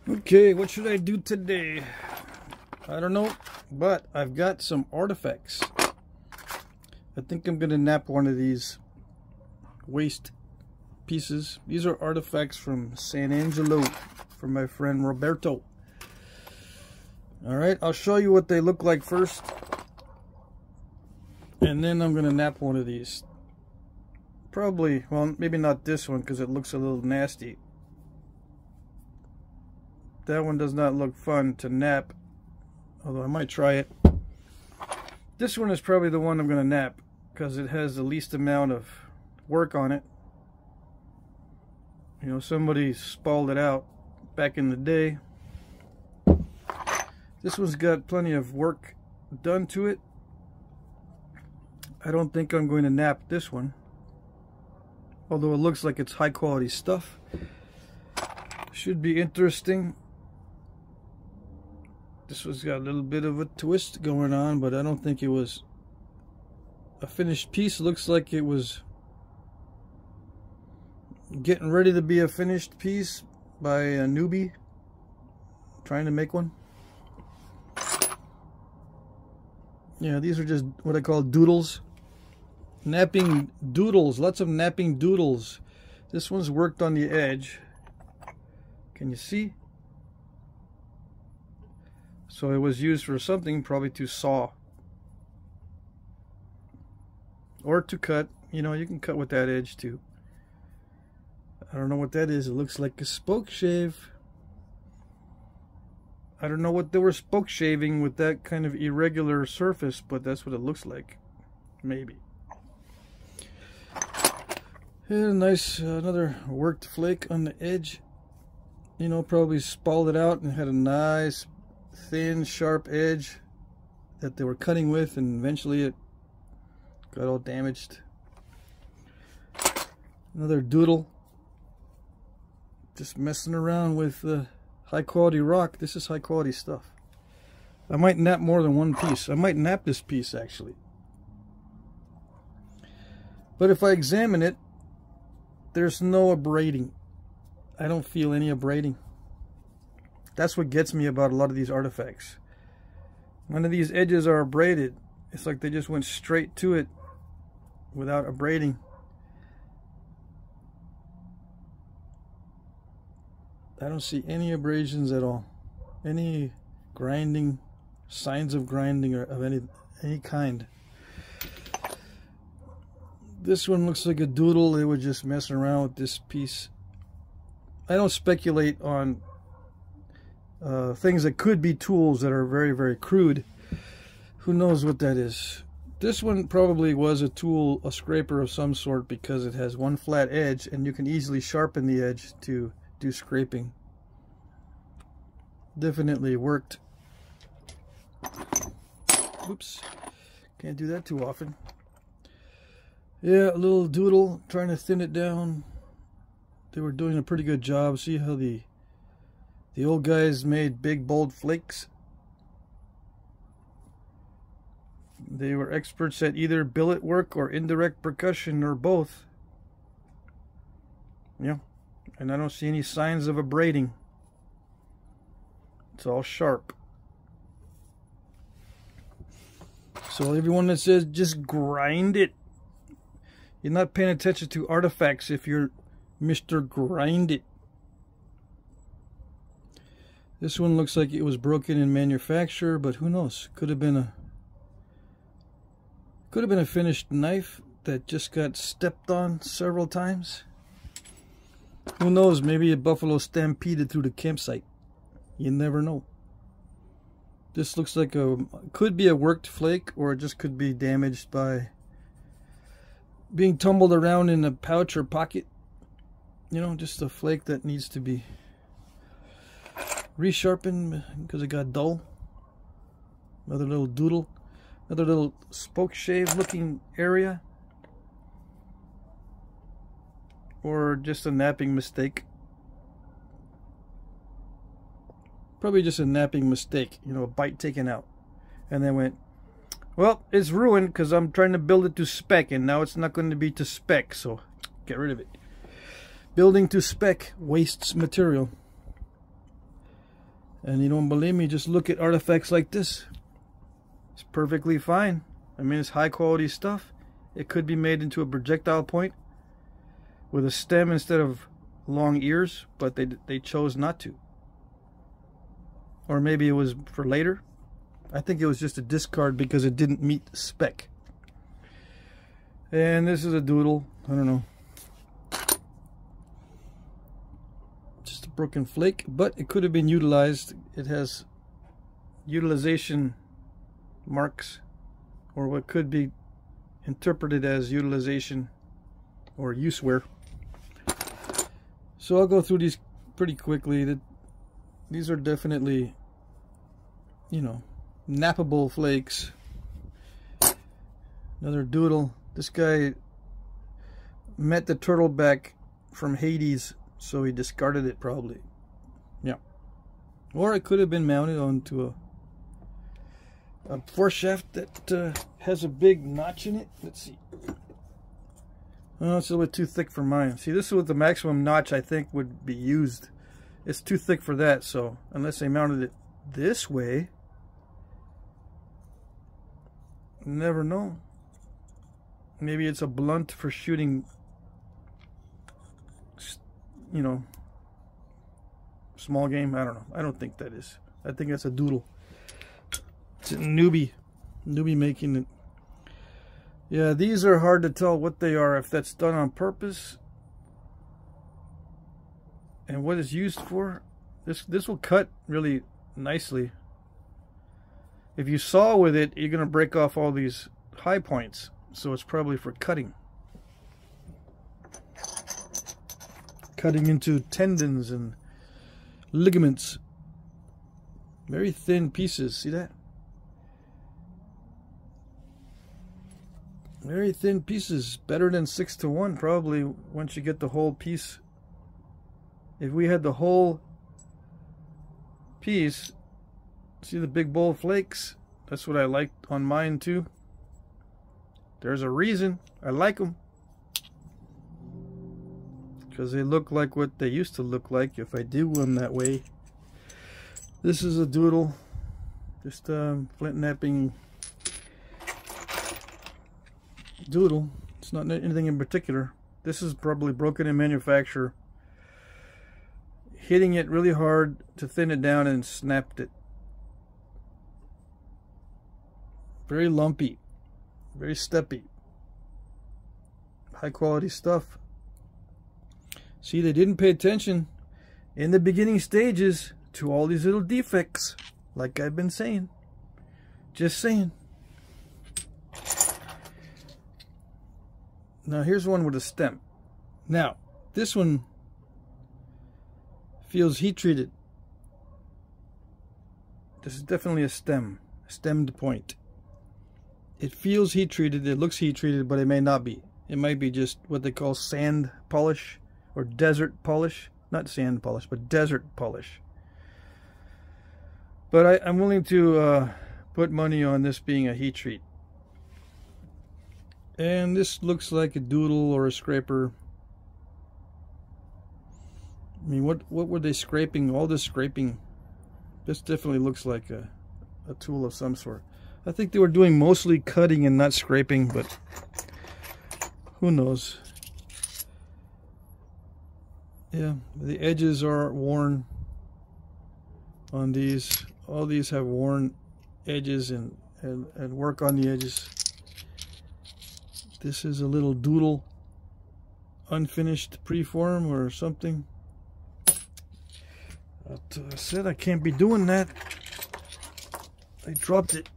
Okay, what should I do today? I don't know, but I've got some artifacts. I think I'm gonna nap one of these waste pieces. These are artifacts from San Angelo from my friend Roberto. Alright, I'll show you what they look like first, and then I'm gonna nap one of these. Probably, well, maybe not this one because it looks a little nasty. That one does not look fun to nap, although I might try it. This one is probably the one I'm going to nap because it has the least amount of work on it. You know, somebody spalled it out back in the day. This one's got plenty of work done to it. I don't think I'm going to nap this one, although it looks like it's high quality stuff. Should be interesting. This one's got a little bit of a twist going on, but I don't think it was a finished piece. Looks like it was getting ready to be a finished piece by a newbie trying to make one. Yeah, these are just what I call doodles. Napping doodles, lots of napping doodles. This one's worked on the edge. Can you see? So it was used for something, probably to saw or to cut. You know, you can cut with that edge too. I don't know what that is. It looks like a spoke shave. I don't know what they were spoke shaving with that kind of irregular surface, but that's what it looks like. Maybe. Yeah, nice, another worked flake on the edge. You know, probably spalled it out and had a nice thin sharp edge that they were cutting with, and eventually it got all damaged. Another doodle, just messing around with high quality rock. This is high quality stuff. I might nap more than one piece. I might nap this piece actually, but if I examine it, there's no abrading. I don't feel any abrading. That's what gets me about a lot of these artifacts. None of these edges are abraded. It's like they just went straight to it without abrading. I don't see any abrasions at all. Any grinding, signs of grinding or of any kind. This one looks like a doodle. They were just messing around with this piece. I don't speculate on things that could be tools that are very, very crude. Who knows what that is? This one probably was a tool, a scraper of some sort, because it has one flat edge and you can easily sharpen the edge to do scraping. Definitely worked. Oops. Can't do that too often. Yeah, a little doodle, trying to thin it down. They were doing a pretty good job. See how the old guys made big bold flakes? They were experts at either billet work or indirect percussion or both. Yeah, and I don't see any signs of abrading. It's all sharp. So everyone that says just grind it, you're not paying attention to artifacts if you're Mr. Grind It. This one looks like it was broken in manufacture, but who knows? Could have been a finished knife that just got stepped on several times. Who knows? Maybe a buffalo stampeded through the campsite. You never know. This looks like could be a worked flake, or it just could be damaged by being tumbled around in a pouch or pocket. You know, just a flake that needs to be resharpened because it got dull. Another little doodle, another little spoke shave looking area, or just a napping mistake. Probably just a napping mistake, you know, a bite taken out, and then went, well, it's ruined because I'm trying to build it to spec, and now it's not going to be to spec, so get rid of it. Building to spec wastes material. And you don't believe me, just look at artifacts like this. It's perfectly fine. I mean, it's high quality stuff. It could be made into a projectile point with a stem instead of long ears, but they chose not to. Or maybe it was for later. I think it was just a discard because it didn't meet spec. And this is a doodle. I don't know. Just a broken flake, but it could have been utilized. It has utilization marks, or what could be interpreted as utilization or useware. So I'll go through these pretty quickly. These are definitely, you know, nappable flakes. Another doodle. This guy met the turtle back from Hades, so he discarded it probably. Yeah. Or it could have been mounted onto a foreshaft that has a big notch in it. Let's see. Oh, it's a little bit too thick for mine. See, this is what the maximum notch I think would be used. It's too thick for that, so unless they mounted it this way, never know. Maybe it's a blunt for shooting, you know, small game. I don't know. I don't think that is. I think that's a doodle. It's a newbie making it. Yeah, these are hard to tell what they are, if that's done on purpose and what it's used for. This will cut really nicely. If you saw with it, you're going to break off all these high points, so it's probably for cutting. Cutting into tendons and ligaments. Very thin pieces, see that? Very thin pieces, better than 6:1 probably once you get the whole piece. If we had the whole piece, see the big bowl flakes? That's what I like on mine too. There's a reason I like them. Because they look like what they used to look like if I do them that way. This is a doodle. Just Flintknapping doodle. It's not anything in particular. This is probably broken in manufacture. Hitting it really hard to thin it down and snapped it. Very lumpy, very steppy. High quality stuff. See, they didn't pay attention in the beginning stages to all these little defects, like I've been saying. Just saying. Now here's one with a stem. Now this one feels heat treated. This is definitely a stemmed point. It feels heat treated, it looks heat treated, but it may not be. It might be just what they call sand polish or desert polish. Not sand polish, but desert polish. But I'm willing to put money on this being a heat treat. And this looks like a doodle or a scraper. I mean, what were they scraping? All this scraping. This definitely looks like a tool of some sort. I think they were doing mostly cutting and not scraping, but who knows? Yeah, the edges are worn on these. All these have worn edges and work on the edges. This is a little doodle, unfinished preform or something. I said I can't be doing that. I dropped it.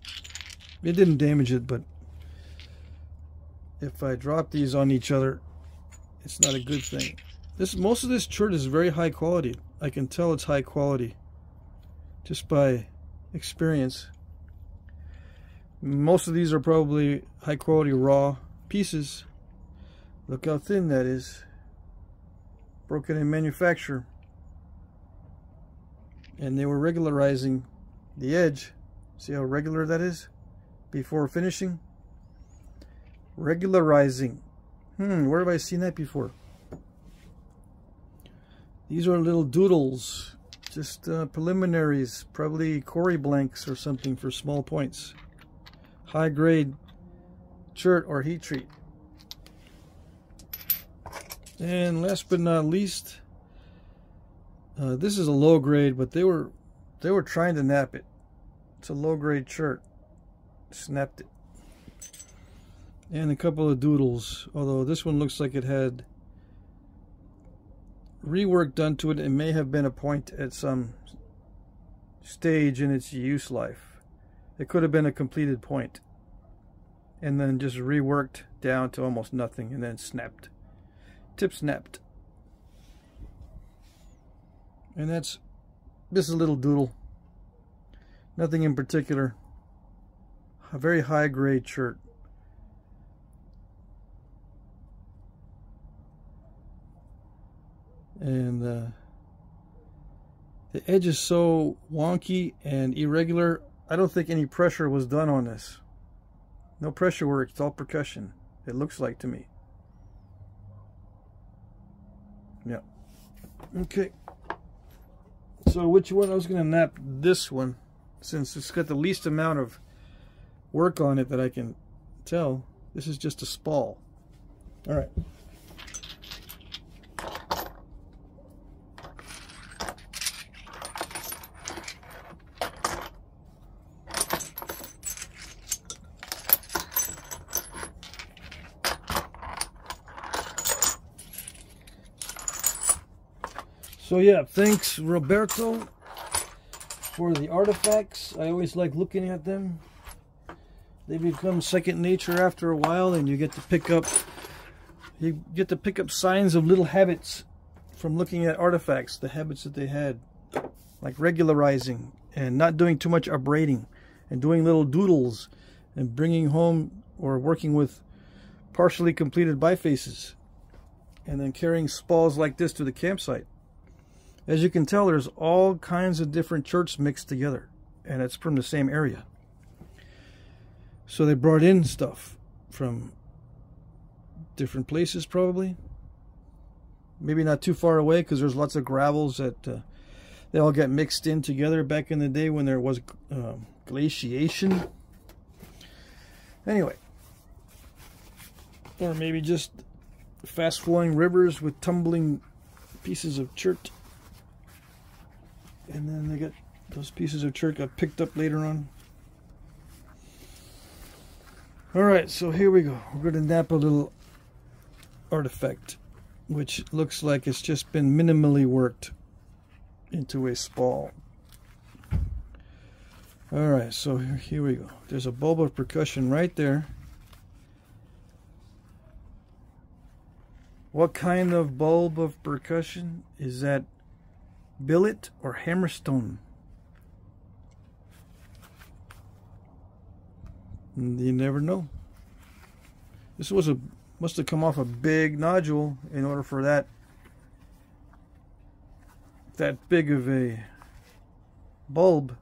It didn't damage it, but if I drop these on each other, it's not a good thing. Most of this shirt is very high quality. I can tell it's high quality just by experience. Most of these are probably high quality raw pieces. Look how thin that is. Broken in manufacture. And they were regularizing the edge. See how regular that is before finishing? Regularizing. Where have I seen that before? These are little doodles. Just preliminaries, probably quarry blanks or something for small points. High grade chert or heat treat. And last but not least, this is a low grade, but they were trying to nap it. It's a low grade chert. Snapped it. And a couple of doodles, although this one looks like it had rework done to it. It may have been a point at some stage in its use life. It could have been a completed point and then just reworked down to almost nothing and then snapped. Tip snapped. And this is a little doodle. Nothing in particular. A very high grade chert. And the edge is so wonky and irregular. I don't think any pressure was done on this. No pressure work. It's all percussion. It looks like to me. Yeah. Okay. So which one? I was going to nap this one, since it's got the least amount of work on it that I can tell. This is just a spall. All right. So yeah, thanks Roberto for the artifacts. I always like looking at them. They become second nature after a while, and you get to pick up signs of little habits from looking at artifacts, the habits that they had, like regularizing and not doing too much abrading and doing little doodles and bringing home or working with partially completed bifaces and then carrying spalls like this to the campsite. As you can tell, there's all kinds of different cherts mixed together, and it's from the same area. So they brought in stuff from different places, probably. Maybe not too far away, because there's lots of gravels that they all got mixed in together back in the day when there was glaciation. Anyway, or maybe just fast-flowing rivers with tumbling pieces of chert. And then they got those pieces of chert got picked up later on. Alright, so here we go. We're going to nap a little artifact, which looks like it's just been minimally worked into a spall. Alright, so here we go. There's a bulb of percussion right there. What kind of bulb of percussion? Is that billet or hammerstone? You never know. This must have come off a big nodule in order for that big of a bulb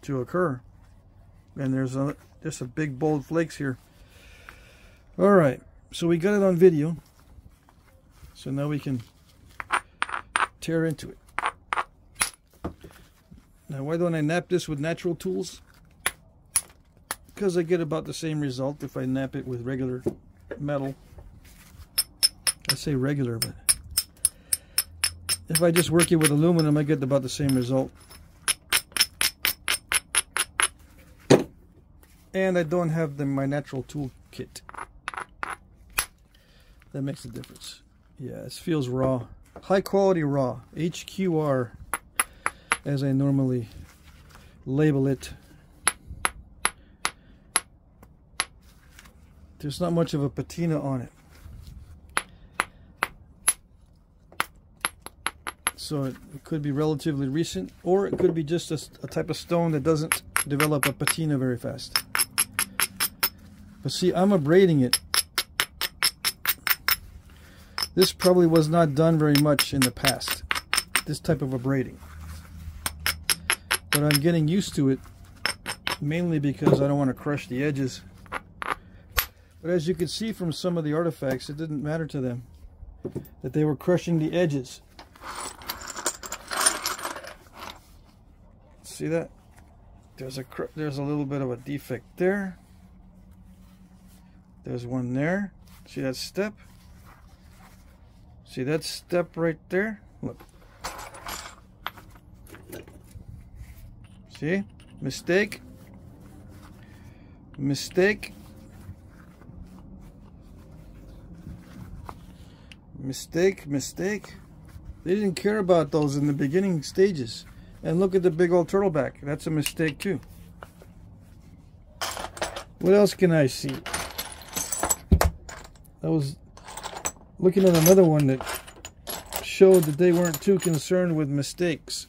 to occur. And there's just a big bold flakes here. All right, so we got it on video. So now we can tear into it. Now, why don't I nap this with natural tools? Because I get about the same result if I nap it with regular metal. I say regular, but if I just work it with aluminum, I get about the same result. And I don't have my natural tool kit. That makes a difference. Yeah, it feels raw. High quality raw. HQR, as I normally label it. There's not much of a patina on it. So it could be relatively recent, or it could be just a type of stone that doesn't develop a patina very fast. But see, I'm abrading it. This probably was not done very much in the past, this type of abrading. But I'm getting used to it, mainly because I don't want to crush the edges. But as you can see from some of the artifacts, it didn't matter to them that they were crushing the edges. See that? There's a little bit of a defect there. There's one there. See that step? See that step right there? Look. See? Mistake. Mistake. Mistake. Mistake. They didn't care about those in the beginning stages. And look at the big old turtleback. That's a mistake too. What else can I see? I was looking at another one that showed that they weren't too concerned with mistakes.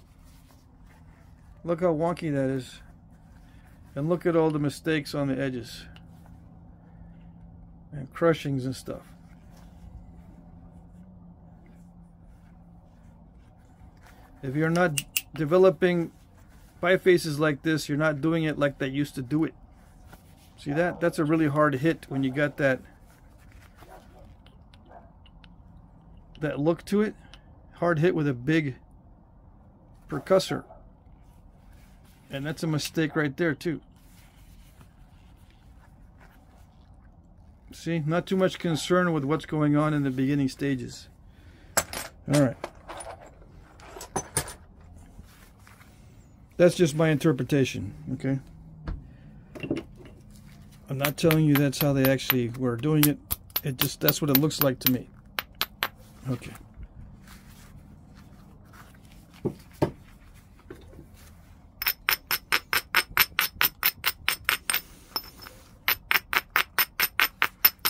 Look how wonky that is. And look at all the mistakes on the edges. And crushings and stuff. If you're not developing bifaces like this, you're not doing it like they used to do it. See that? That's a really hard hit when you got that look to it. Hard hit with a big percussor. And that's a mistake right there too. See? Not too much concern with what's going on in the beginning stages. Alright. That's just my interpretation, okay? I'm not telling you that's how they actually were doing it. That's what it looks like to me. Okay.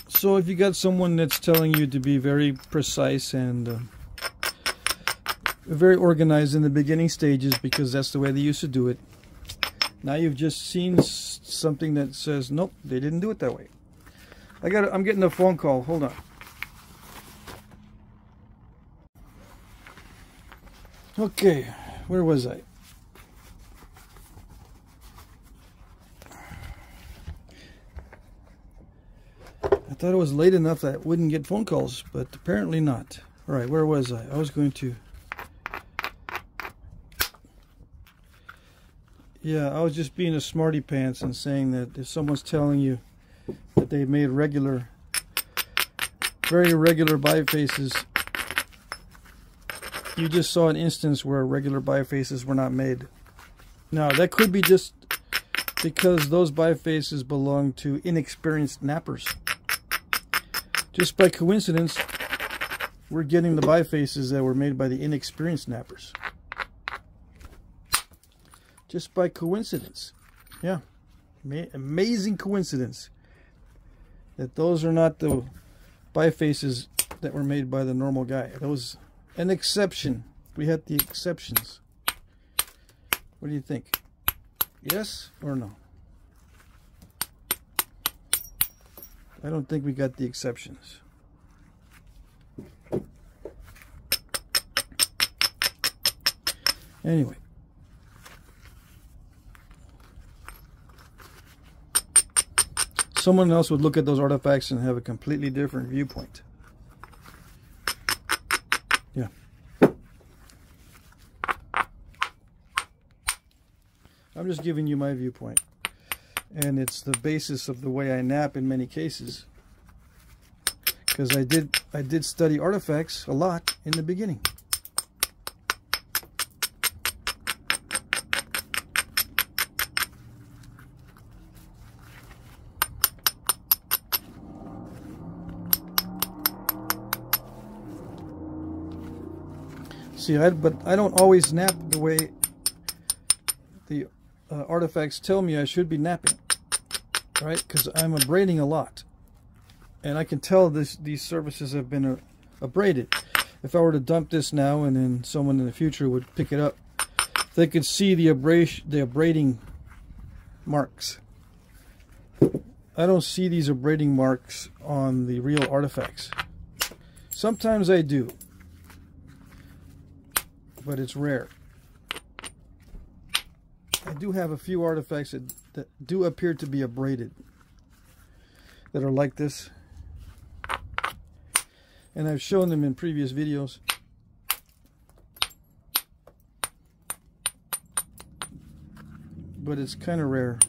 So if you got someone that's telling you to be very precise and very organized in the beginning stages because that's the way they used to do it, now you've just seen something that says nope, they didn't do it that way. I'm getting a phone call. Hold on. Okay, where was I? I thought it was late enough that I wouldn't get phone calls, but apparently not. All right, where was I? I was going to... Yeah, I was just being a smarty pants and saying that if someone's telling you that they made regular, very regular bifaces, you just saw an instance where regular bifaces were not made. Now, that could be just because those bifaces belong to inexperienced nappers. Just by coincidence, we're getting the bifaces that were made by the inexperienced nappers. Just by coincidence. Yeah. Amazing coincidence that those are not the bifaces that were made by the normal guy. That was an exception. We had the exceptions. What do you think? Yes or no? I don't think we got the exceptions. Anyway. Someone else would look at those artifacts and have a completely different viewpoint. Yeah. I'm just giving you my viewpoint. And it's the basis of the way I nap in many cases. Because I did study artifacts a lot in the beginning. See, but I don't always nap the way the artifacts tell me I should be napping, right? Because I'm abrading a lot, and I can tell these surfaces have been abraded. If I were to dump this now, and then someone in the future would pick it up, they could see the abrading marks. I don't see these abrading marks on the real artifacts. Sometimes I do, but it's rare. I do have a few artifacts that do appear to be abraded, that are like this, and I've shown them in previous videos. but it's kind of rare.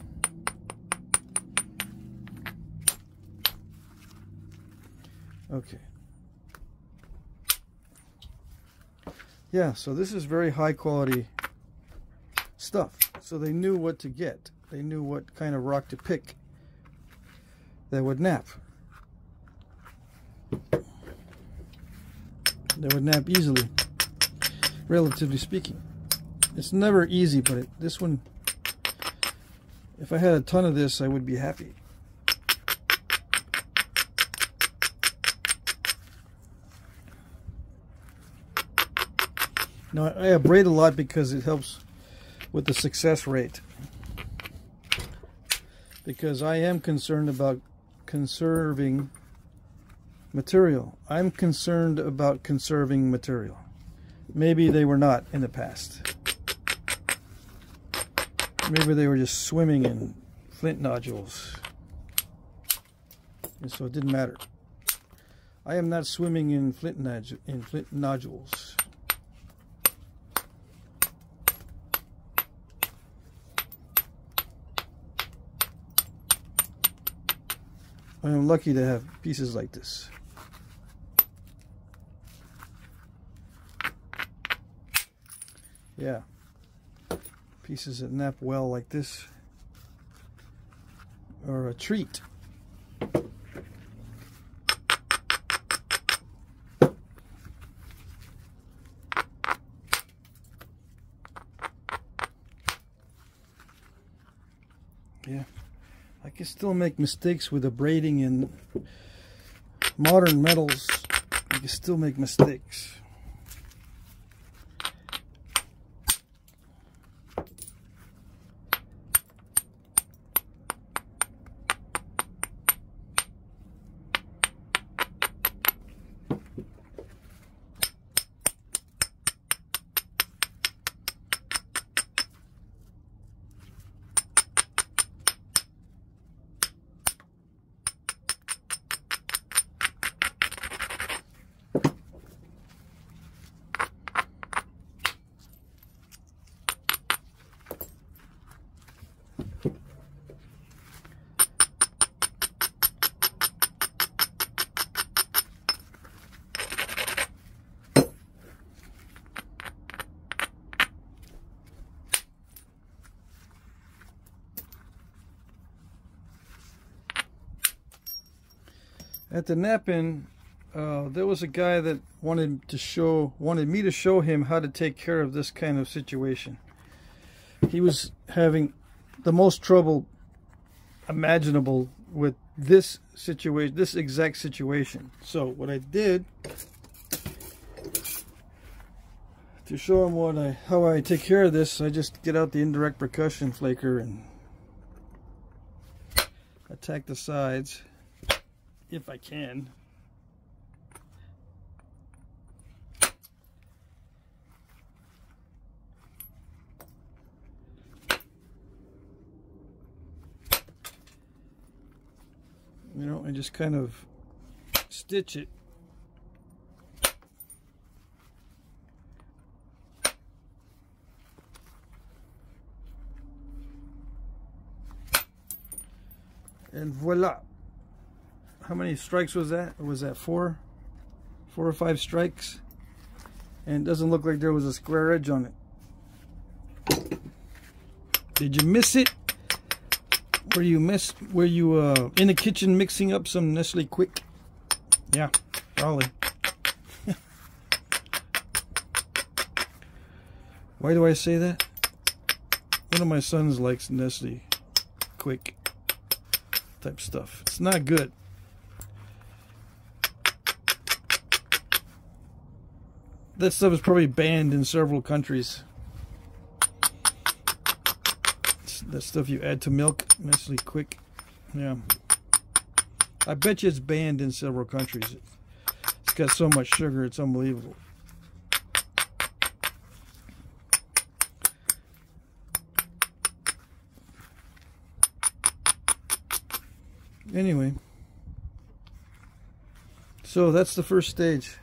Okay. Yeah, so this is very high quality stuff. So they knew what to get. They knew what kind of rock to pick that would nap. They would nap easily, relatively speaking. It's never easy, but this one, if I had a ton of this, I would be happy. Now, I abrade a lot because it helps with the success rate. Because I am concerned about conserving material. I'm concerned about conserving material. Maybe they were not in the past. Maybe they were just swimming in flint nodules. And so it didn't matter. I am not swimming in flint nodules. I am lucky to have pieces like this. Yeah. Pieces that nap well like this are a treat. Yeah. I can still make mistakes with abrading in modern metals. I can still make mistakes. At the Knapping, there was a guy that wanted me to show him how to take care of this kind of situation. He was having the most trouble imaginable with this situation, this exact situation. So what I did to show him how I take care of this, I just get out the indirect percussion flaker and attack the sides. If I can. You know, and just kind of stitch it. And voila. How many strikes was that? Was that four or five strikes? And it doesn't look like there was a square edge on it. Did you miss it? Were you in the kitchen mixing up some Nestle Quick? Yeah, probably. Why do I say that? One of my sons likes Nestle Quick type stuff. It's not good. That stuff is probably banned in several countries. It's that stuff you add to milk, Nestle Quick. Yeah. I bet you it's banned in several countries. It's got so much sugar, it's unbelievable. Anyway. So that's the first stage.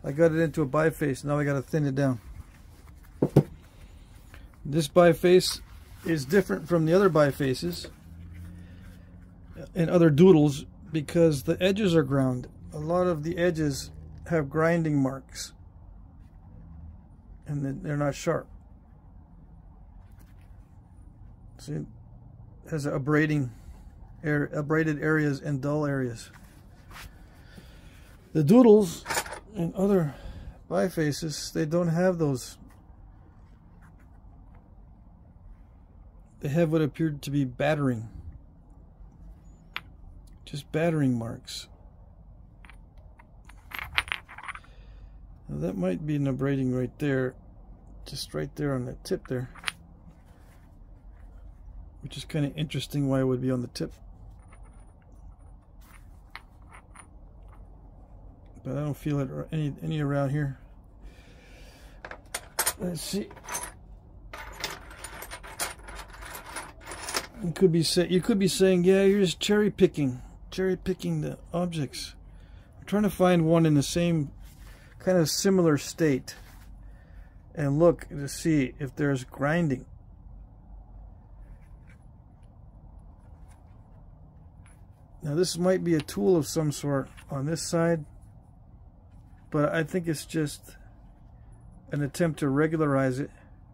I got it into a biface. Now I got to thin it down. This biface is different from the other bifaces and other doodles because the edges are ground. A lot of the edges have grinding marks and they're not sharp. See, it has abraded areas and dull areas. The doodles and other bifaces, they don't have those. They have what appeared to be battering. Just battering marks. Now that might be an abrading right there. Just right there on the tip there. Which is kind of interesting why it would be on the tip. But I don't feel it any around here. Let's see. You could be saying, yeah, you're just cherry picking the objects. I'm trying to find one in the same kind of similar state and look to see if there's grinding. Now this might be a tool of some sort on this side, but I think it's just an attempt to regularize it,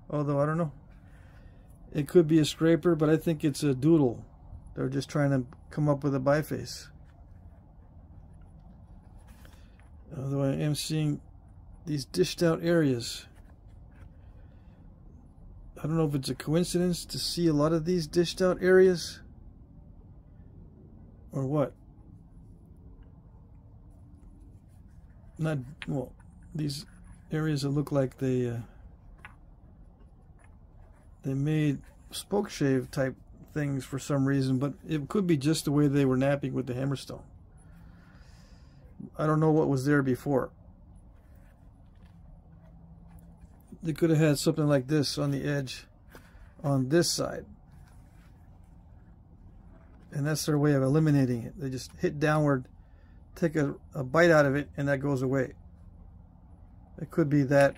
although I don't know. It could be a scraper, but I think it's a doodle. They're just trying to come up with a biface. Although I am seeing these dished out areas. I don't know if it's a coincidence to see a lot of these dished out areas or what. Not, well, these areas that look like they made spoke shave type things for some reason, but it could be just the way they were knapping with the hammerstone. I don't know what was there before. They could have had something like this on the edge on this side, and that's their way of eliminating it. They just hit downward, take a bite out of it, and that goes away. It could be that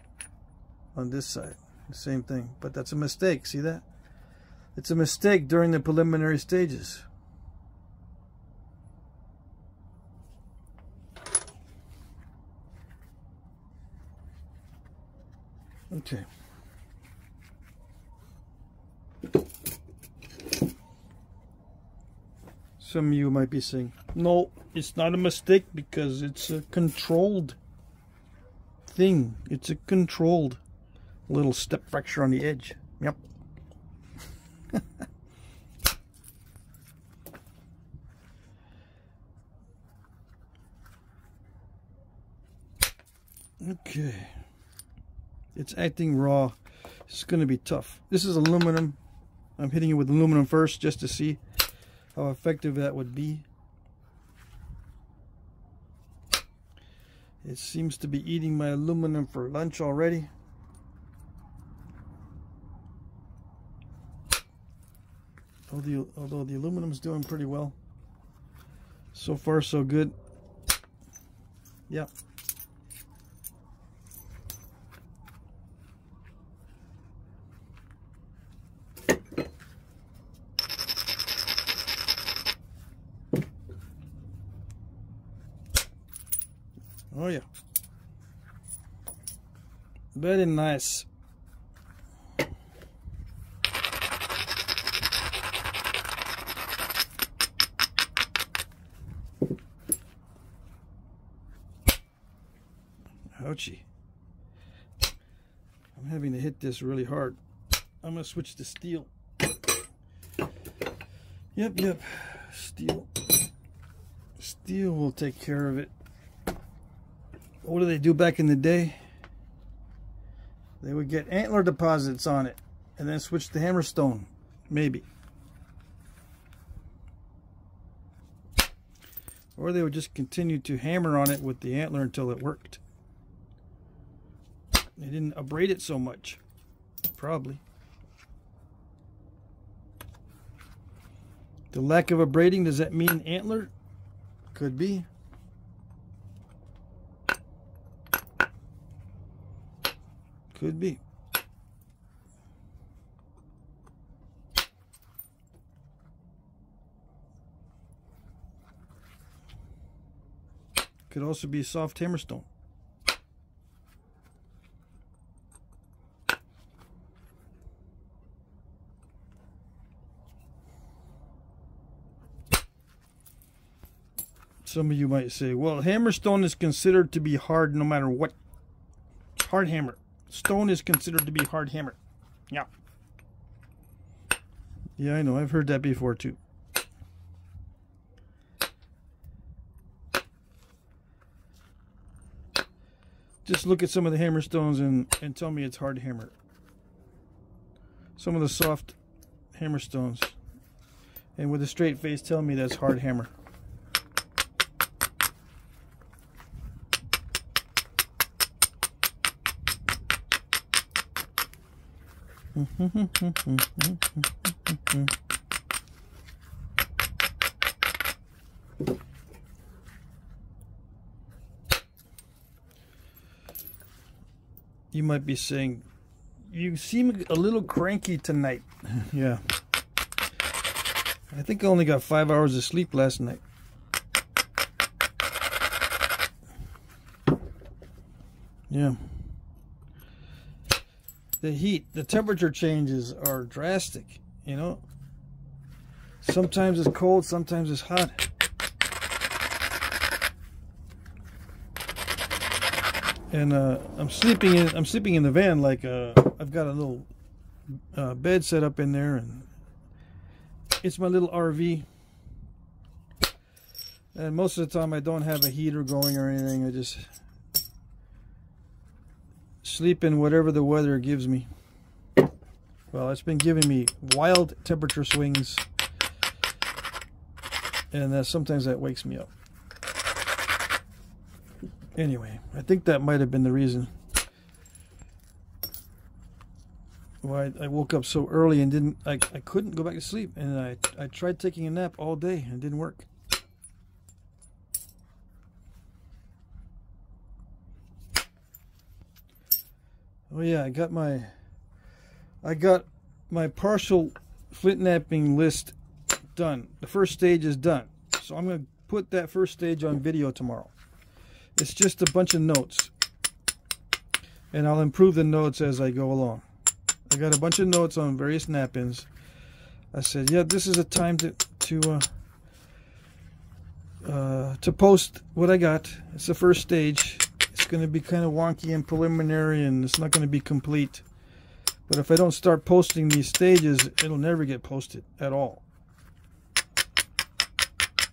on this side. The same thing, but that's a mistake. See that? It's a mistake during the preliminary stages. Okay. Some of you might be saying, no, it's not a mistake because it's a controlled thing. It's a controlled little step fracture on the edge. Yep. Okay. It's acting raw. It's going to be tough. This is aluminum. I'm hitting it with aluminum first just to see how effective that would be. It seems to be eating my aluminum for lunch already. Although the aluminum's doing pretty well. So far, so good. Yep. Oh yeah. Very nice. Ouchie. I'm having to hit this really hard. I'm going to switch to steel. Yep. Steel. Steel will take care of it. What do they do back in the day? They would get antler deposits on it and then switch to hammerstone. Maybe. Or they would just continue to hammer on it with the antler until it worked. They didn't abrade it so much. Probably. The lack of abrading, does that mean antler? Could be. Could be. Could also be soft hammerstone. Some of you might say, well, hammerstone is considered to be hard no matter what. Hard hammer. Stone is considered to be hard hammer. Yeah. Yeah, I know. I've heard that before too. Just look at some of the hammerstones and tell me it's hard hammer. Some of the soft hammerstones. And with a straight face, tell me that's hard hammer. You might be saying, you seem a little cranky tonight. Yeah. I think I only got 5 hours of sleep last night. Yeah. The heat, the temperature changes are drastic, you know. Sometimes it's cold, sometimes it's hot. And I'm sleeping in the van, like I've got a little bed set up in there, and it's my little RV. And most of the time I don't have a heater going or anything. I just sleep in whatever the weather gives me. Well, it's been giving me wild temperature swings, and sometimes that wakes me up. Anyway, I think that might have been the reason why I woke up so early and I couldn't go back to sleep, and I tried taking a nap all day and it didn't work. Oh yeah, I got my partial Flintknapping list done. The first stage is done, so I'm going to put that first stage on video tomorrow. It's just a bunch of notes, and I'll improve the notes as I go along. I got a bunch of notes on various knappings. I said, yeah, this is a time to post what I got. It's the first stage. It's going to be kind of wonky and preliminary, and it's not going to be complete. But if I don't start posting these stages, it'll never get posted at all.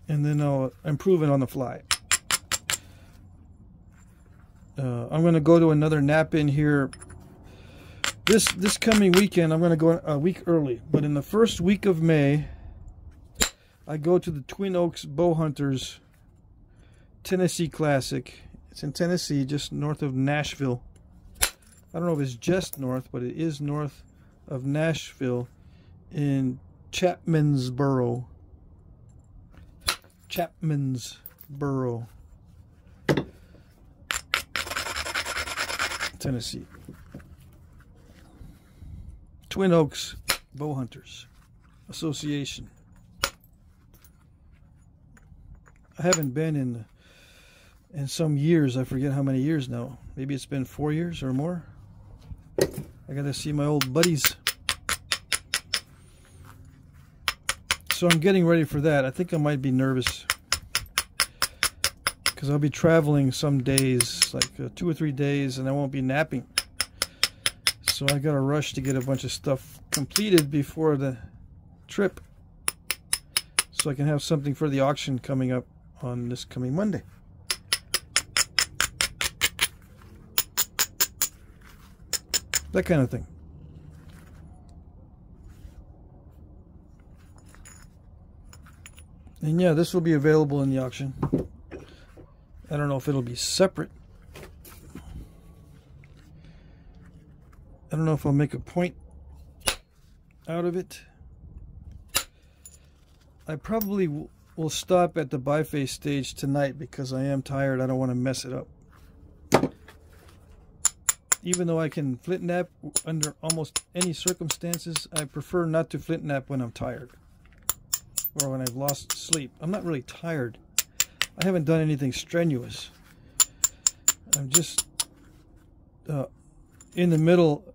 And then I'll improve it on the fly. I'm going to go to another nap in here this coming weekend. I'm going to go a week early, but in the first week of May I go to the Twin Oaks Bow Hunters Tennessee Classic. It's in Tennessee, just north of Nashville. I don't know if it's just north, but it is north of Nashville in Chapmansboro. Tennessee. Twin Oaks Bow Hunters Association. I haven't been in some years. I forget how many years now. Maybe it's been 4 years or more. I gotta see my old buddies. So I'm getting ready for that. I think I might be nervous because I'll be traveling some days, like 2 or 3 days, and I won't be napping. So I gotta rush to get a bunch of stuff completed before the trip, so I can have something for the auction coming up on this coming Monday. That kind of thing. And yeah, this will be available in the auction. I don't know if it'll be separate. I don't know if I'll make a point out of it. I probably will stop at the biface stage tonight because I am tired. I don't want to mess it up. Even though I can flint nap under almost any circumstances, I prefer not to flint nap when I'm tired or when I've lost sleep. I'm not really tired. I haven't done anything strenuous. I'm just in the middle,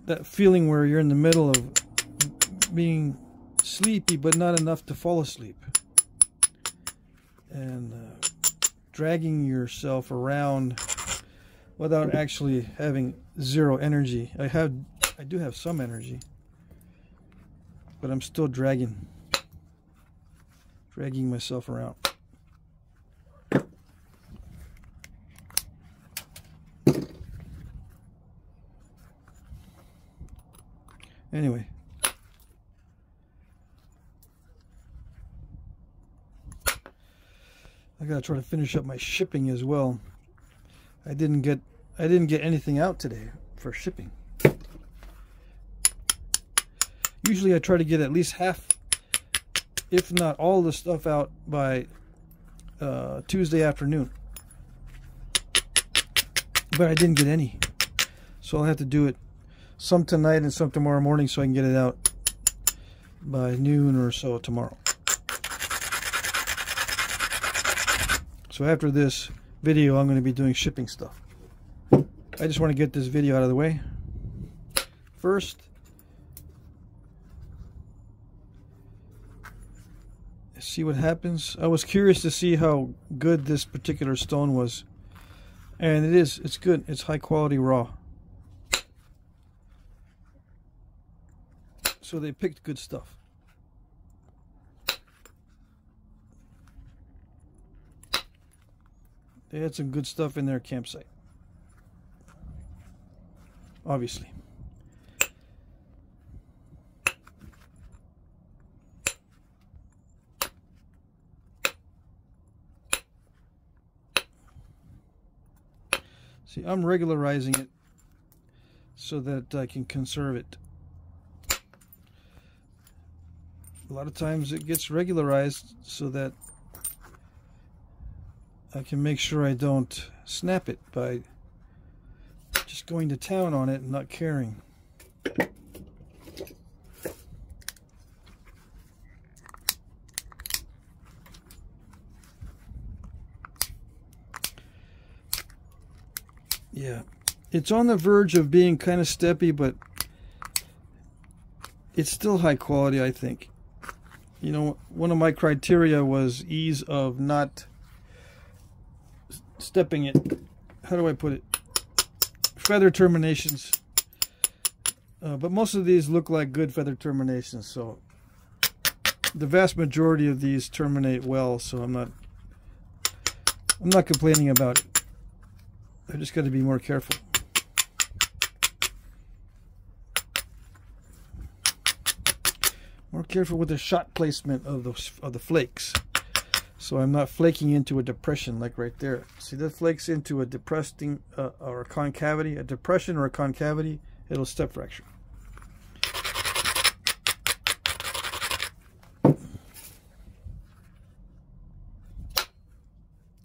that feeling where you're in the middle of being sleepy but not enough to fall asleep, and dragging yourself around without actually having zero energy. I do have some energy, but I'm still dragging myself around. Anyway, I gotta try to finish up my shipping as well. I didn't get anything out today for shipping. Usually I try to get at least half, if not all the stuff out by Tuesday afternoon. But I didn't get any. So I'll have to do it some tonight and some tomorrow morning so I can get it out by noon or so tomorrow. So after this video, I'm going to be doing shipping stuff. I just want to get this video out of the way first. See what happens. I was curious to see how good this particular stone was, and it's good. It's high quality raw. So they picked good stuff. They had some good stuff in their campsite, obviously. See, I'm regularizing it so that I can conserve it. A lot of times it gets regularized so that I can make sure I don't snap it by just going to town on it and not caring. Yeah, it's on the verge of being kind of steppy, but it's still high quality, I think. You know, one of my criteria was ease of not stepping it. How do I put it? Feather terminations. But most of these look like good feather terminations, so the vast majority of these terminate well, so I'm not complaining about it. I just got to be more careful. More careful with the shot placement of the flakes, so I'm not flaking into a depression like right there. See, that flakes into a depressing or a concavity, a depression or a concavity, it'll step fracture.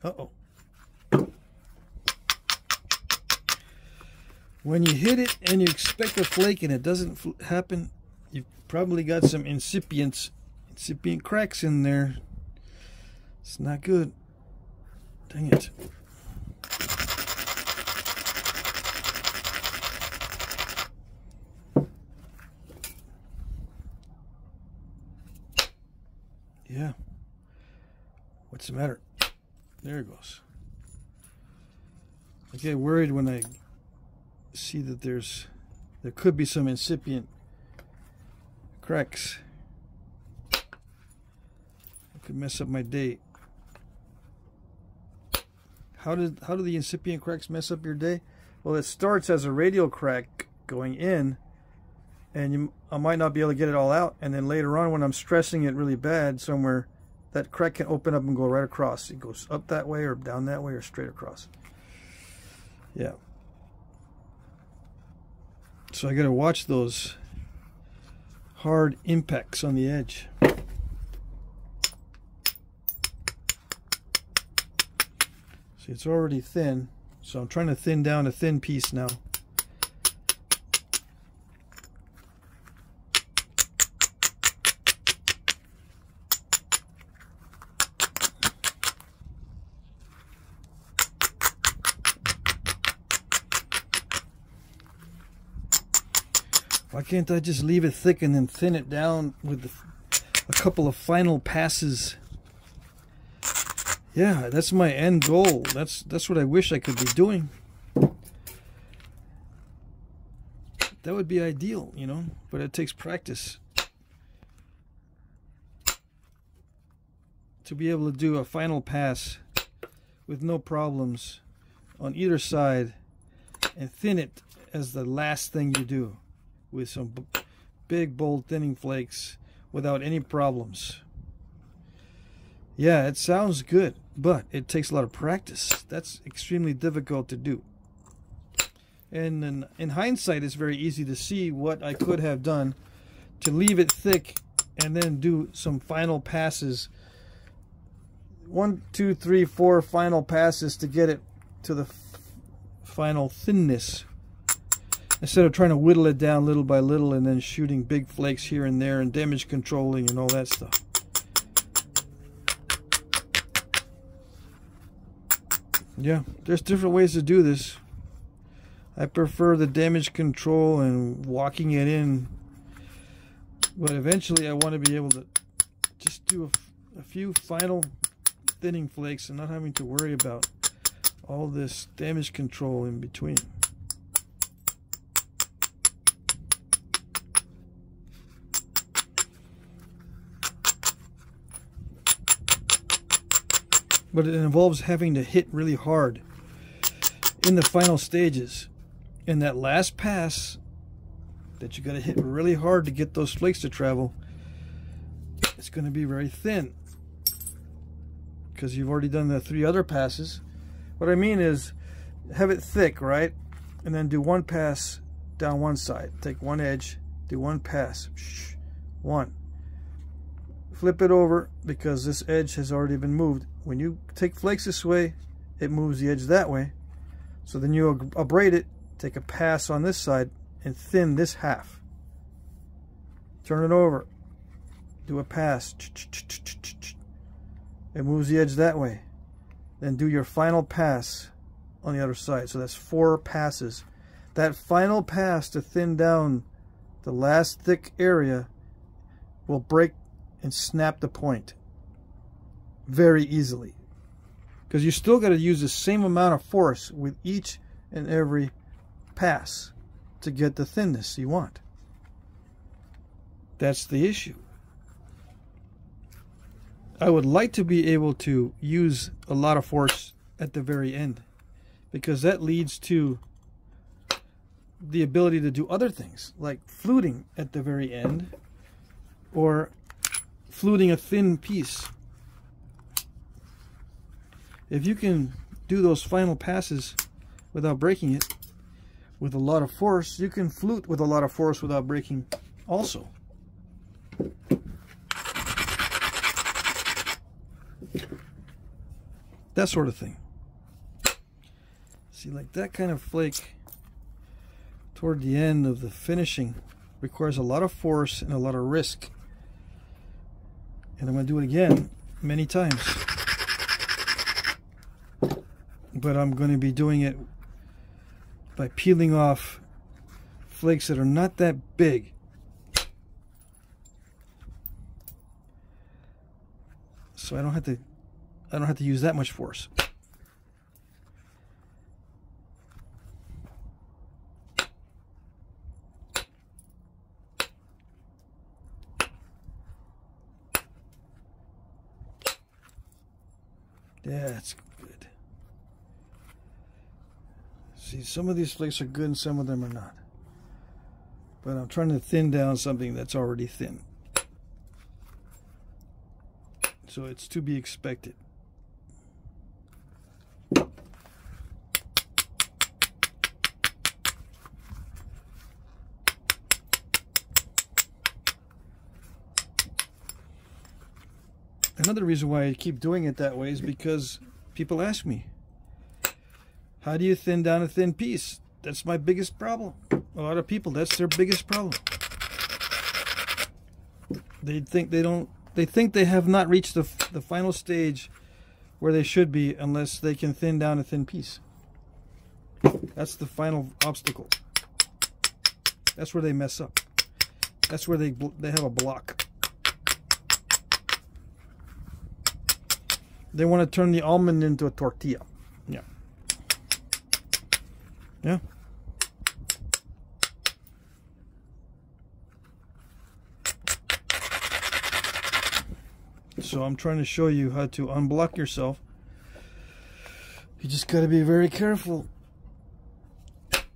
Uh-oh. When you hit it and you expect a flake and it doesn't happen, you've probably got some incipient cracks in there. It's not good. Dang it. Yeah. What's the matter? There it goes. I get worried when I see that there could be some incipient cracks. It could mess up my day. How do the incipient cracks mess up your day? Well, it starts as a radial crack going in, and I might not be able to get it all out, and then later on when I'm stressing it really bad somewhere, that crack can open up and go right across. It goes up that way or down that way or straight across. Yeah. So I got to watch those hard impacts on the edge. See, it's already thin, so I'm trying to thin down a thin piece now. Why can't I just leave it thick and then thin it down with a couple of final passes? Yeah, that's my end goal. That's what I wish I could be doing. That would be ideal, you know, but it takes practice to be able to do a final pass with no problems on either side and thin it as the last thing you do with some big bold thinning flakes without any problems. Yeah, it sounds good, but it takes a lot of practice. That's extremely difficult to do. And in hindsight, it's very easy to see what I could have done to leave it thick and then do some final passes. 1, 2, 3, 4 final passes to get it to the final thinness, instead of trying to whittle it down little by little and then shooting big flakes here and there and damage controlling and all that stuff. Yeah, there's different ways to do this. I prefer the damage control and walking it in, but eventually I want to be able to just do a few final thinning flakes and not having to worry about all this damage control in between. But it involves having to hit really hard in the final stages. In that last pass that you got to hit really hard to get those flakes to travel, it's going to be very thin because you've already done the 3 other passes. What I mean is have it thick, right? And then do one pass down one side. Take one edge, do one pass. One. Flip it over because this edge has already been moved. When you take flakes this way, it moves the edge that way. So then you abrade it, take a pass on this side, and thin this half. Turn it over. Do a pass. It moves the edge that way. Then do your final pass on the other side. So that's 4 passes. That final pass to thin down the last thick area will break and snap the point very easily, because you still got to use the same amount of force with each and every pass to get the thinness you want. That's the issue. I would like to be able to use a lot of force at the very end, because that leads to the ability to do other things like fluting at the very end, or fluting a thin piece. If you can do those final passes without breaking it with a lot of force, you can flute with a lot of force without breaking also. That sort of thing. See, like that kind of flake toward the end of the finishing requires a lot of force and a lot of risk. And I'm going to do it again many times. But I'm going to be doing it by peeling off flakes that are not that big. So I don't have to use that much force. Yeah, that's good. See, some of these flakes are good and some of them are not. But I'm trying to thin down something that's already thin. So it's to be expected. Another reason why I keep doing it that way is because people ask me, how do you thin down a thin piece? That's my biggest problem. A lot of people, that's their biggest problem. They think they have not reached the final stage where they should be unless they can thin down a thin piece. That's the final obstacle. That's where they mess up. That's where they have a block. They want to turn the almond into a tortilla. Yeah. Yeah. So I'm trying to show you how to unblock yourself. You just got to be very careful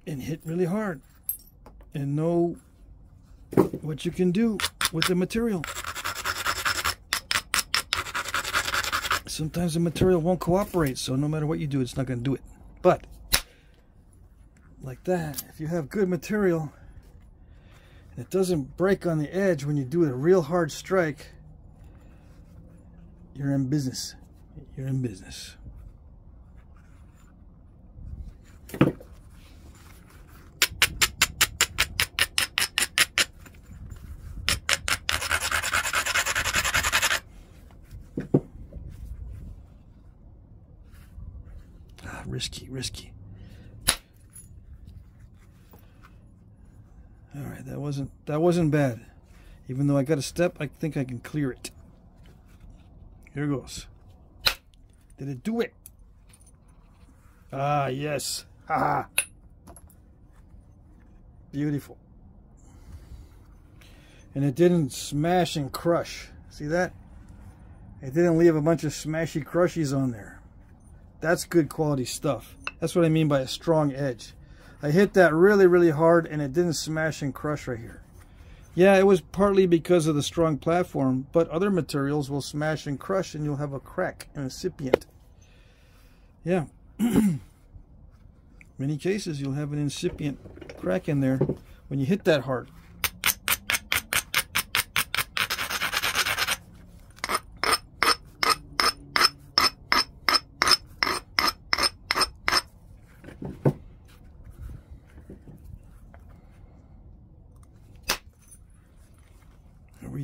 and hit really hard and know what you can do with the material. Sometimes the material won't cooperate, so no matter what you do, it's not going to do it. But like that, if you have good material and it doesn't break on the edge when you do a real hard strike, you're in business. You're in business. Risky. All right, that wasn't bad. Even though I got a step, I think I can clear it. Here goes. Did it do it? Ah, yes. Haha. Beautiful. And it didn't smash and crush. See that? It didn't leave a bunch of smashy crushies on there. That's good quality stuff. That's what I mean by a strong edge. I hit that really, really hard and it didn't smash and crush right here. Yeah, it was partly because of the strong platform, but other materials will smash and crush and you'll have a crack, an incipient. Yeah. Many cases you'll have an incipient crack in there when you hit that hard.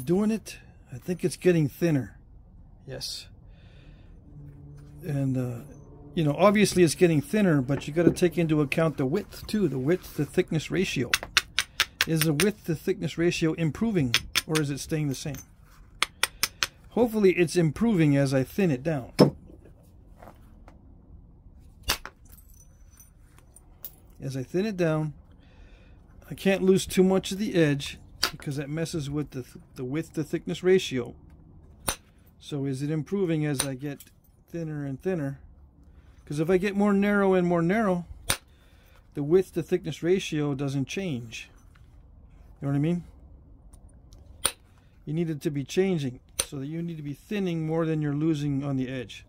Doing it. I think it's getting thinner. Yes. And you know, obviously it's getting thinner, but you got to take into account the width too, the width to thickness ratio. Is the width to thickness ratio improving or is it staying the same? Hopefully it's improving as I thin it down. As I thin it down, I can't lose too much of the edge, because that messes with the width to thickness ratio. So is it improving as I get thinner and thinner? Because if I get more narrow and more narrow, the width to thickness ratio doesn't change. You know what I mean? You need it to be changing, so that you need to be thinning more than you're losing on the edge,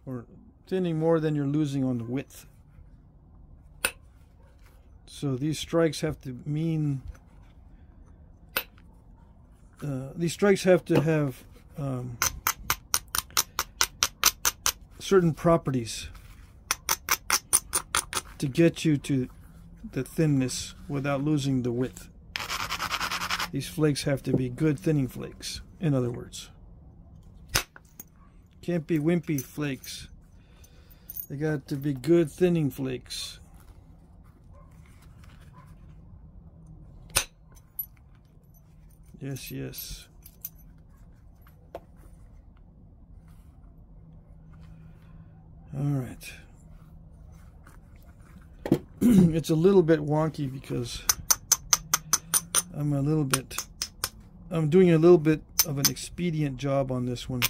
or thinning more than you're losing on the width. So these strikes have to mean these strikes have to have certain properties to get you to the thinness without losing the width. These flakes have to be good thinning flakes, in other words. Can't be wimpy flakes. They got to be good thinning flakes. Yes, yes. All right. It's a little bit wonky because I'm doing a little bit of an expedient job on this one.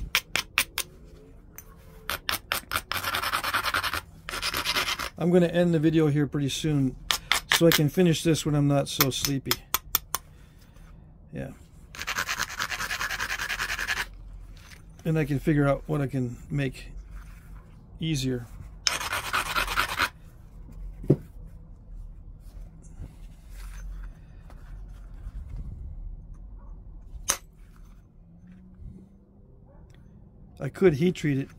I'm going to end the video here pretty soon so I can finish this when I'm not so sleepy. Yeah. And I can figure out what I can make easier. I could heat treat it.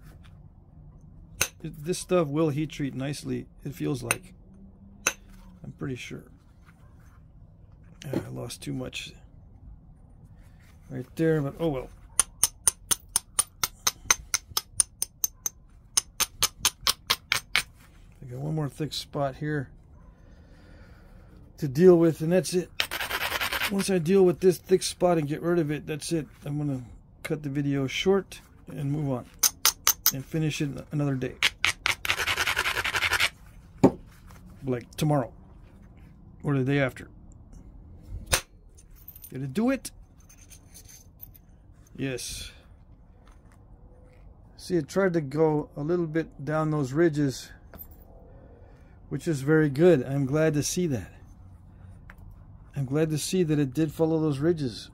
This stuff will heat treat nicely, it feels like. I'm pretty sure. I lost too much right there, but oh well. I got one more thick spot here. to deal with, and that's it. Once I deal with this thick spot and get rid of it, that's it. I'm going to cut the video short and move on and finish it another day. Like tomorrow or the day after. Did it do it? Yes. See, it tried to go a little bit down those ridges, which is very good. I'm glad to see that. I'm glad to see that it did follow those ridges,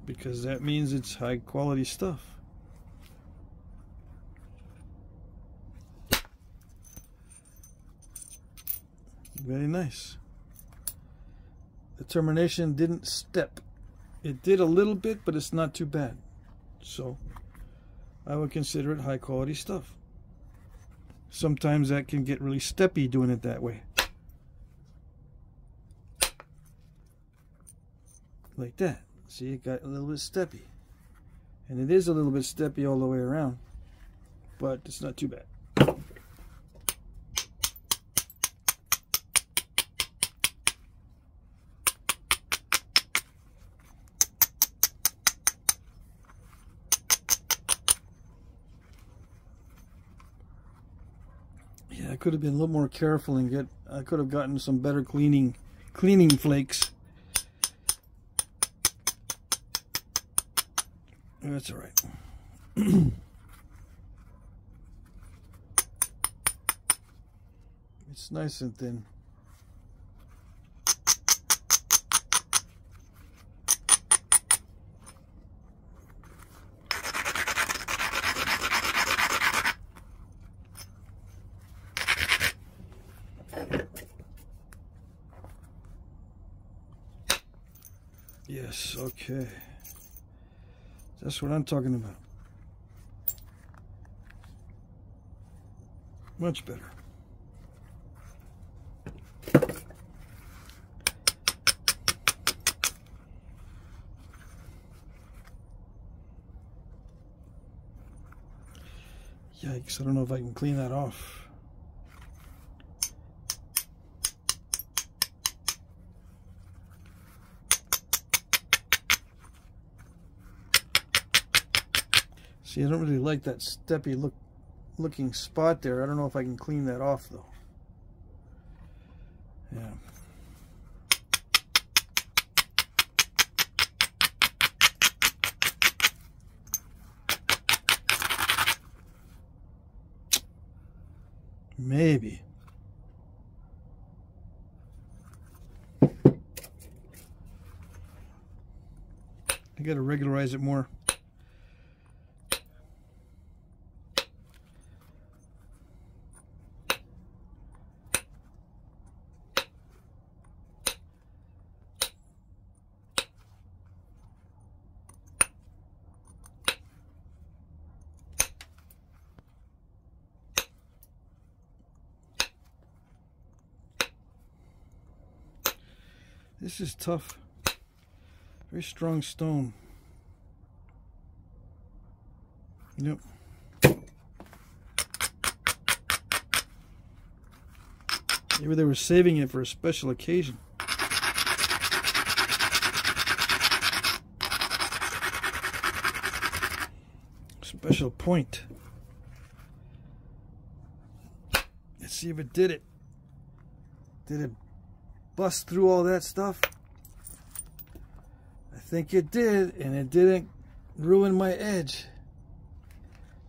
because that means it's high quality stuff. Very nice. The termination didn't step. It did a little bit, but it's not too bad. So I would consider it high quality stuff. Sometimes that can get really steppy doing it that way. Like that. See, it got a little bit steppy. And it is a little bit steppy all the way around, but it's not too bad. Yeah, I could have been a little more careful and I could have gotten some better cleaning flakes. That's all right. It's nice and thin. Yes, okay. That's what I'm talking about. Much better. Yikes, I don't know if I can clean that off. See, I don't really like that steppy looking spot there. I don't know if I can clean that off though. Yeah. Maybe. I gotta regularize it more. This is tough. Very strong stone. Yep. Maybe they were saving it for a special occasion. Special point. Let's see if it did it. Did it bust through all that stuff? I think it did, and it didn't ruin my edge.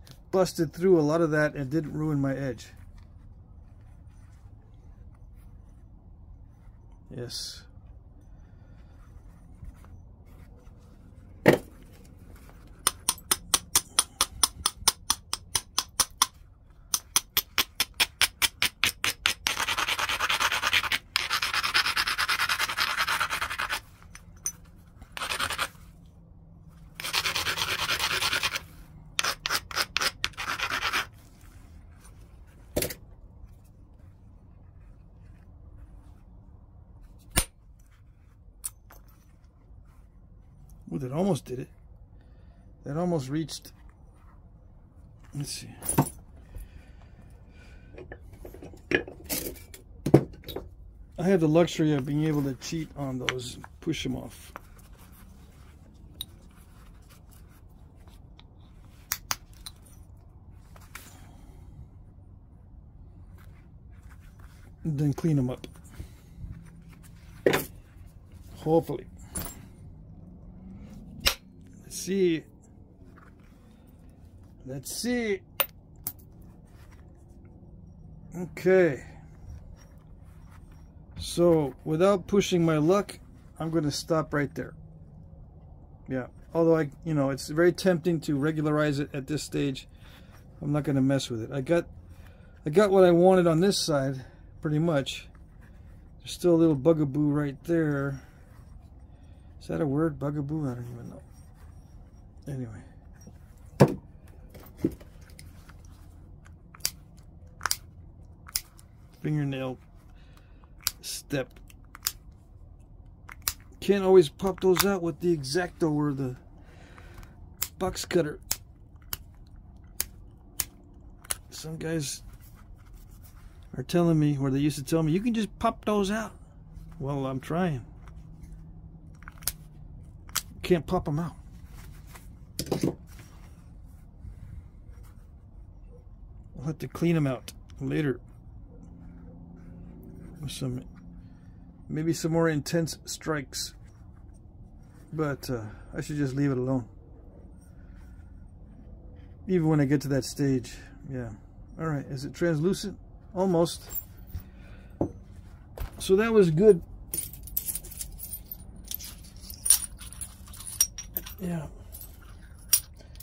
It busted through a lot of that and didn't ruin my edge. Yes. Well, that almost did it. That almost reached. Let's see. I have the luxury of being able to cheat on those, push them off. And then clean them up. Hopefully. Let's see. Let's see. Okay. So, without pushing my luck, I'm going to stop right there. Yeah. Although it's very tempting to regularize it at this stage. I'm not going to mess with it. I got what I wanted on this side, pretty much. There's still a little bugaboo right there. Is that a word? Bugaboo? I don't even know. Anyway. Fingernail step. Can't always pop those out with the X-Acto or the box cutter. Some guys are telling me, or they used to tell me, you can just pop those out. Well, I'm trying. Can't pop them out. I'll have to clean them out later. With maybe some more intense strikes. But I should just leave it alone. Even when I get to that stage. Yeah. Alright, is it translucent? Almost. So that was good. Yeah.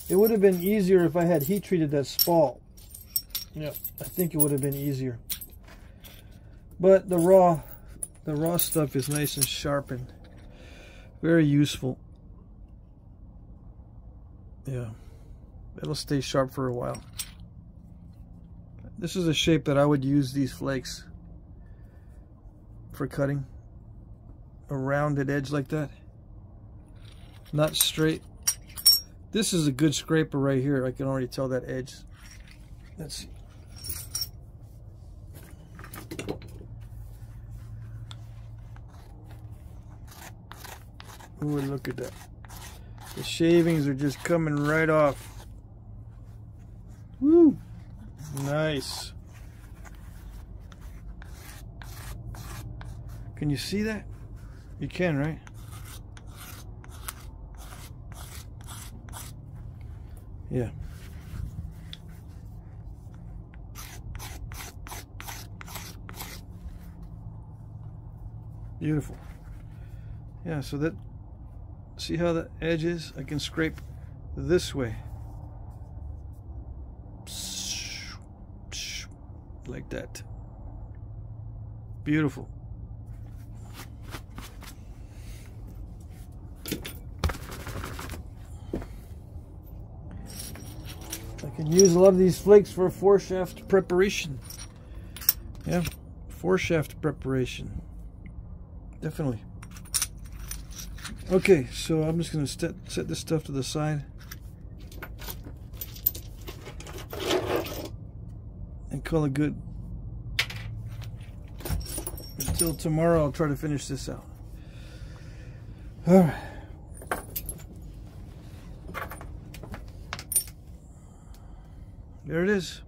It would have been easier if I had heat treated that spall. Yeah, I think it would have been easier. But the raw stuff is nice and sharp and very useful. Yeah, it'll stay sharp for a while. This is a shape that I would use these flakes for cutting. A rounded edge like that. Not straight. This is a good scraper right here. I can already tell that edge. Let's see. Ooh, look at that. The shavings are just coming right off. Woo! Nice. Can you see that? You can, right? Yeah. Beautiful. Yeah, so that, see how the edge is? I can scrape this way. Like that. Beautiful. I can use a lot of these flakes for foreshaft preparation. Yeah, foreshaft preparation. Definitely. Okay, so I'm just going to set this stuff to the side. And call it good. Until tomorrow, I'll try to finish this out. Alright. There it is.